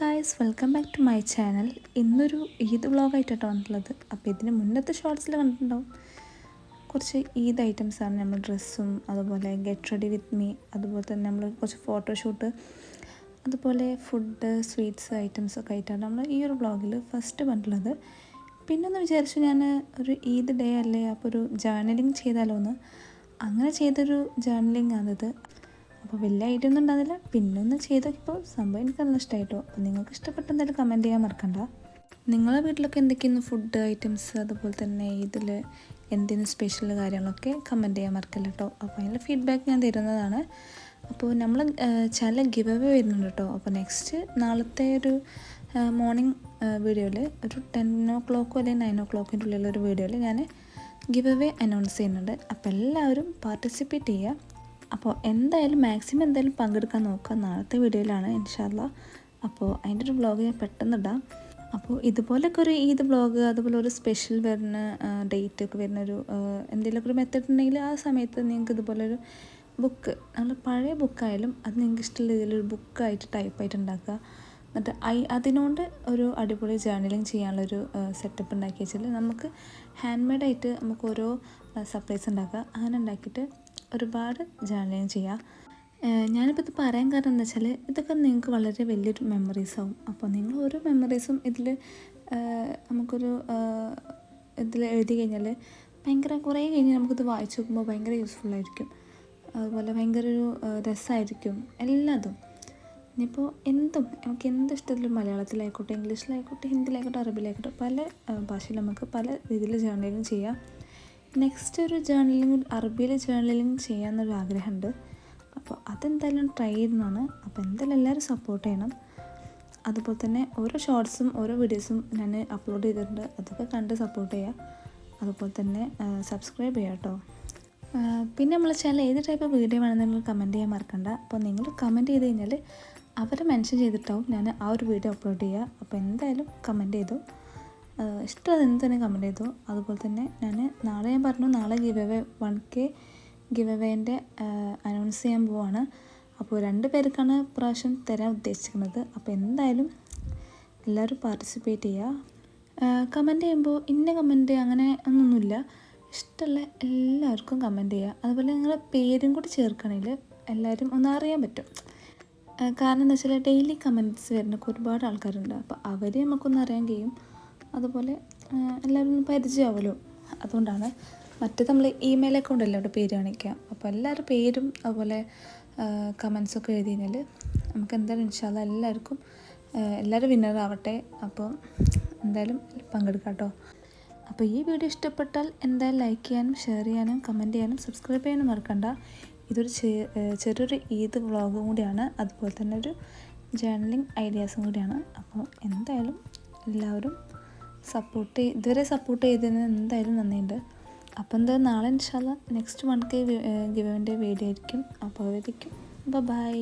Guys, welcome back to my channel. ഇന്നൊരു ഈദ് വ്ളോഗായിട്ടാണ് വന്നിട്ടുള്ളത്. അപ്പോൾ ഇതിന് മുന്നത്തെ ഷോർട്സിൽ കണ്ടിട്ടുണ്ടാവും കുറച്ച് ഈദ് ഐറ്റംസാണ്. നമ്മൾ ഡ്രസ്സും അതുപോലെ ഗെറ്റ് റെഡി വിത്ത് മീ, അതുപോലെ തന്നെ നമ്മൾ കുറച്ച് ഫോട്ടോഷൂട്ട്, അതുപോലെ ഫുഡ് സ്വീറ്റ്സ് ഐറ്റംസൊക്കെ ആയിട്ടാണ് നമ്മൾ ഈ ഒരു വ്ളോഗിൽ ഫസ്റ്റ് വന്നിട്ടുള്ളത്. പിന്നെ ഒന്ന് വിചാരിച്ചു ഞാൻ ഒരു ഈദ് ഡേ അല്ലേ, അപ്പോൾ ഒരു ജേർണലിങ് ചെയ്താലോ എന്ന്. അങ്ങനെ ചെയ്തൊരു ജേർണലിങ് ആണത്. അപ്പോൾ വലിയ ഐഡിയ ഒന്നും ഉണ്ടാകുന്നില്ല, പിന്നെ ഒന്ന് ചെയ്തപ്പോൾ സംഭവം എനിക്ക് നല്ല ഇഷ്ടമായിട്ടോ. അപ്പോൾ നിങ്ങൾക്ക് ഇഷ്ടപ്പെട്ട എന്തായാലും കമൻറ്റ് ചെയ്യാൻ മറക്കണ്ട. നിങ്ങളെ വീട്ടിലൊക്കെ എന്തൊക്കെയാണ് ഫുഡ് ഐറ്റംസ്, അതുപോലെ തന്നെ ഇതിൽ എന്തെങ്കിലും സ്പെഷ്യൽ കാര്യങ്ങളൊക്കെ കമൻറ്റ് ചെയ്യാൻ മറക്കില്ല കേട്ടോ. അപ്പോൾ അതിൻ്റെ ഫീഡ്ബാക്ക് ഞാൻ തരുന്നതാണ്. അപ്പോൾ നമ്മൾ ചാനൽ ഗിവ് അവേ വരുന്നുണ്ട് കേട്ടോ. അപ്പോൾ നെക്സ്റ്റ് നാളത്തെ ഒരു മോർണിംഗ് വീഡിയോയിൽ ഒരു 10 അല്ലെങ്കിൽ 9 ഉള്ളിലൊരു വീഡിയോയിൽ ഞാൻ ഗിവ് അവേ അനൗൺസ് ചെയ്യുന്നുണ്ട്. അപ്പോൾ എല്ലാവരും പാർട്ടിസിപ്പേറ്റ് ചെയ്യുക. അപ്പോൾ എന്തായാലും മാക്സിമം എന്തായാലും പങ്കെടുക്കാൻ നോക്കുക. നാളത്തെ വീഡിയോയിലാണ് ഇൻഷാ അല്ലാ. അപ്പോൾ അതിൻ്റെ ഒരു വ്ളോഗ് ഞാൻ പെട്ടെന്ന് ഇടാം. അപ്പോൾ ഇതുപോലൊക്കെ ഒരു ഈദ് വ്ളോഗ്, അതുപോലെ ഒരു സ്പെഷ്യൽ വരുന്ന ഡേറ്റ് ഒക്കെ വരുന്നൊരു എന്തെങ്കിലുമൊക്കെ ഒരു മെത്തേഡ് ഉണ്ടെങ്കിൽ ആ സമയത്ത് നിങ്ങൾക്ക് ഇതുപോലൊരു ബുക്ക്, നമ്മൾ പഴയ ബുക്കായാലും അത് നിങ്ങൾക്ക് ഇഷ്ടമുള്ള രീതിയിലൊരു ബുക്കായിട്ട് ടൈപ്പായിട്ട് ഉണ്ടാക്കുക. എന്നിട്ട് അതിനോണ്ട് ഒരു അടിപൊളി ജേർണലിങ് ചെയ്യാനുള്ളൊരു സെറ്റപ്പ് ഉണ്ടാക്കി വെച്ചാൽ നമുക്ക് ഹാൻഡ് മെയ്ഡായിട്ട് നമുക്ക് ഓരോ സർപ്രൈസ് ഉണ്ടാക്കുക. അങ്ങനെ ഉണ്ടാക്കിയിട്ട് ഒരുപാട് ജേർണലിങ് ചെയ്യുക. ഞാനിപ്പോൾ ഇത് പറയാൻ കാരണം എന്താ വെച്ചാൽ ഇതൊക്കെ നിങ്ങൾക്ക് വളരെ വലിയൊരു മെമ്മറീസ് ആവും. അപ്പോൾ നിങ്ങൾ ഓരോ മെമ്മറീസും ഇതിൽ നമുക്കൊരു ഇതിൽ എഴുതി കഴിഞ്ഞാൽ ഭയങ്കര കുറേ കഴിഞ്ഞ് നമുക്കിത് വായിച്ച് നോക്കുമ്പോൾ ഭയങ്കര യൂസ്ഫുള്ളായിരിക്കും. അതുപോലെ ഭയങ്കര ഒരു രസമായിരിക്കും എല്ലാതും. ഇനിയിപ്പോൾ നമുക്ക് എന്ത് ഇഷ്ടത്തിലും മലയാളത്തിലായിക്കോട്ടെ, ഇംഗ്ലീഷിലായിക്കോട്ടെ, ഹിന്ദിയിലായിക്കോട്ടെ, അറബിയിലായിക്കോട്ടെ, പല ഭാഷയിൽ നമുക്ക് പല രീതിയിൽ ജേർണലിങ് ചെയ്യാം. നെക്സ്റ്റ് ഒരു ജേർണലിങ് അറബിയിൽ ജേർണലിങ് ചെയ്യാമെന്നൊരു ആഗ്രഹമുണ്ട്. അപ്പോൾ അതെന്തായാലും ട്രൈ ചെയ്യുന്നതാണ്. അപ്പോൾ എന്തായാലും എല്ലാവരും സപ്പോർട്ട് ചെയ്യണം. അതുപോലെ തന്നെ ഓരോ ഷോർട്സും ഓരോ വീഡിയോസും ഞാൻ അപ്ലോഡ് ചെയ്തിട്ടുണ്ട്. അതൊക്കെ കണ്ട് സപ്പോർട്ട് ചെയ്യുക. അതുപോലെ തന്നെ സബ്സ്ക്രൈബ് ചെയ്യുക കേട്ടോ. പിന്നെ നമ്മളെ ചാനൽ ഏത് ടൈപ്പ് വീഡിയോ വേണമെന്ന് നിങ്ങൾ കമൻറ്റ് ചെയ്യാൻ മറക്കണ്ട. അപ്പോൾ നിങ്ങൾ കമൻറ്റ് ചെയ്ത് കഴിഞ്ഞാൽ അവരെ മെൻഷൻ ചെയ്തിട്ടാവും ഞാൻ ആ ഒരു വീഡിയോ അപ്ലോഡ് ചെയ്യുക. അപ്പോൾ എന്തായാലും കമൻറ്റ് ചെയ്തു, ഇഷ്ടം എന്ത് തന്നെ കമൻറ്റ് ചെയ്തു. അതുപോലെ തന്നെ നാളെ ഞാൻ പറഞ്ഞു, നാളെ ഗിവ് അവേ 1K ഗിവ് അവേൻ്റെ അനൗൺസ് ചെയ്യാൻ പോവാണ്. അപ്പോൾ 2 പേർക്കാണ് പ്രാവശ്യം തരാൻ ഉദ്ദേശിക്കുന്നത്. അപ്പോൾ എന്തായാലും എല്ലാവരും പാർട്ടിസിപ്പേറ്റ് ചെയ്യുക. കമൻറ്റ് ചെയ്യുമ്പോൾ ഇന്ന കമൻറ്റ് അങ്ങനെ ഒന്നൊന്നുമില്ല, ഇഷ്ടമുള്ള എല്ലാവർക്കും കമൻറ്റ് ചെയ്യുക. അതുപോലെ നിങ്ങളുടെ പേരും കൂടി ചേർക്കണമെങ്കിൽ എല്ലാവരും ഒന്ന് അറിയാൻ പറ്റും. കാരണം എന്താ വെച്ചാൽ ഡെയിലി കമൻറ്റ്സ് വരുന്ന ഒരുപാട് ആൾക്കാരുണ്ട്. അപ്പോൾ അവർ നമുക്കൊന്ന് അറിയാൻ കഴിയും. അതുപോലെ എല്ലാവരും പരിചയമാവുമല്ലോ, അതുകൊണ്ടാണ്. മറ്റേ നമ്മൾ ഇമെയിൽ അക്കൗണ്ടല്ലേ അവിടെ പേര് കാണിക്കുക. അപ്പോൾ എല്ലാവരുടെ പേരും അതുപോലെ കമൻസൊക്കെ എഴുതി കഴിഞ്ഞാൽ നമുക്ക് എന്തായാലും ഇൻഷാ അല്ലാ എല്ലാവരും വിന്നറാവട്ടെ. അപ്പോൾ എന്തായാലും പങ്കെടുക്കാം കേട്ടോ. അപ്പോൾ ഈ വീഡിയോ ഇഷ്ടപ്പെട്ടാൽ എന്തായാലും ലൈക്ക് ചെയ്യാനും ഷെയർ ചെയ്യാനും കമൻറ്റ് ചെയ്യാനും സബ്സ്ക്രൈബ് ചെയ്യാനും മറക്കണ്ട. ഇതൊരു ചെറിയൊരു ഈദ് വ്ളോഗും കൂടിയാണ്, അതുപോലെ തന്നെ ഒരു ജേർണലിങ് ഐഡിയാസും കൂടിയാണ്. അപ്പോൾ എന്തായാലും എല്ലാവരും ഇതുവരെ സപ്പോർട്ട് ചെയ്തതിന് എന്തായാലും നന്ദിയുണ്ട്. അപ്പോൾ എന്തായാലും നാളെ ഇൻഷാ അല്ലാ നെക്സ്റ്റ് 1K ഗിവ് അവേൻ്റെ വീഡിയോ ആയിരിക്കും. അപ്പോൾ ബൈ.